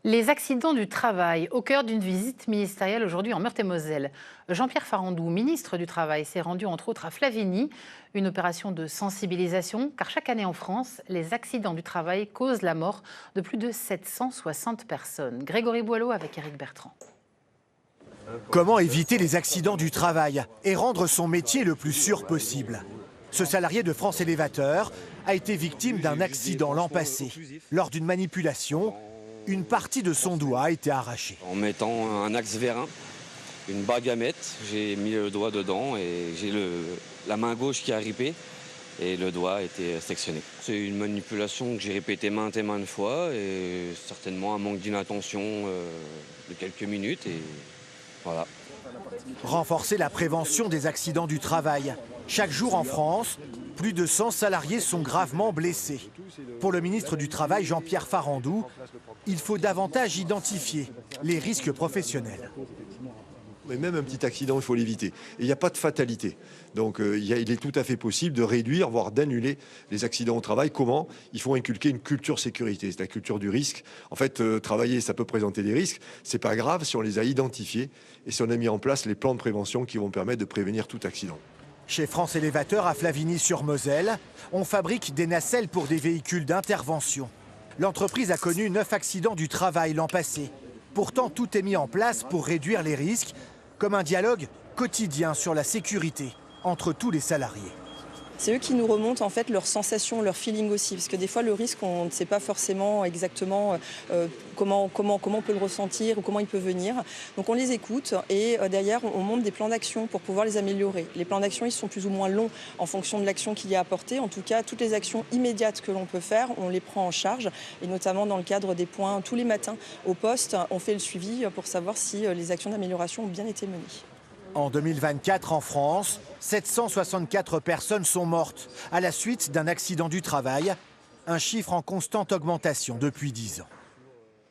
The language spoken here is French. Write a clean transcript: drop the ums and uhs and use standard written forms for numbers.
Les accidents du travail au cœur d'une visite ministérielle aujourd'hui en Meurthe-et-Moselle. Jean-Pierre Farandou, ministre du Travail, s'est rendu entre autres à Flavigny, une opération de sensibilisation car chaque année en France, les accidents du travail causent la mort de plus de 760 personnes. Grégory Boileau avec Éric Bertrand. Comment éviter les accidents du travail et rendre son métier le plus sûr possible? Ce salarié de France Élévateur a été victime d'un accident l'an passé. Lors d'une manipulation, une partie de son doigt a été arrachée. En mettant un axe vérin, une bague à mettre, j'ai mis le doigt dedans et j'ai la main gauche qui a ripé et le doigt a été sectionné. C'est une manipulation que j'ai répétée maintes et maintes fois et certainement un manque d'inattention de quelques minutes et voilà. Renforcer la prévention des accidents du travail. Chaque jour en France, plus de 100 salariés sont gravement blessés. Pour le ministre du Travail, Jean-Pierre Farandou, il faut davantage identifier les risques professionnels. Mais même un petit accident, il faut l'éviter. Et il n'y a pas de fatalité. Donc il est tout à fait possible de réduire, voire d'annuler les accidents au travail. Comment? Il faut inculquer une culture sécurité, c'est la culture du risque. En fait, travailler, ça peut présenter des risques. C'est pas grave si on les a identifiés et si on a mis en place les plans de prévention qui vont permettre de prévenir tout accident. Chez France Élévateur à Flavigny-sur-Moselle, on fabrique des nacelles pour des véhicules d'intervention. L'entreprise a connu 9 accidents du travail l'an passé. Pourtant, tout est mis en place pour réduire les risques, comme un dialogue quotidien sur la sécurité entre tous les salariés. C'est eux qui nous remontent en fait leurs sensations, leur feeling aussi, parce que des fois le risque, on ne sait pas forcément exactement comment on peut le ressentir ou comment il peut venir. Donc on les écoute et derrière on monte des plans d'action pour pouvoir les améliorer. Les plans d'action, ils sont plus ou moins longs en fonction de l'action qu'il y a apportée. En tout cas, toutes les actions immédiates que l'on peut faire, on les prend en charge et notamment dans le cadre des points tous les matins au poste, on fait le suivi pour savoir si les actions d'amélioration ont bien été menées. En 2024, en France, 764 personnes sont mortes à la suite d'un accident du travail, un chiffre en constante augmentation depuis 10 ans.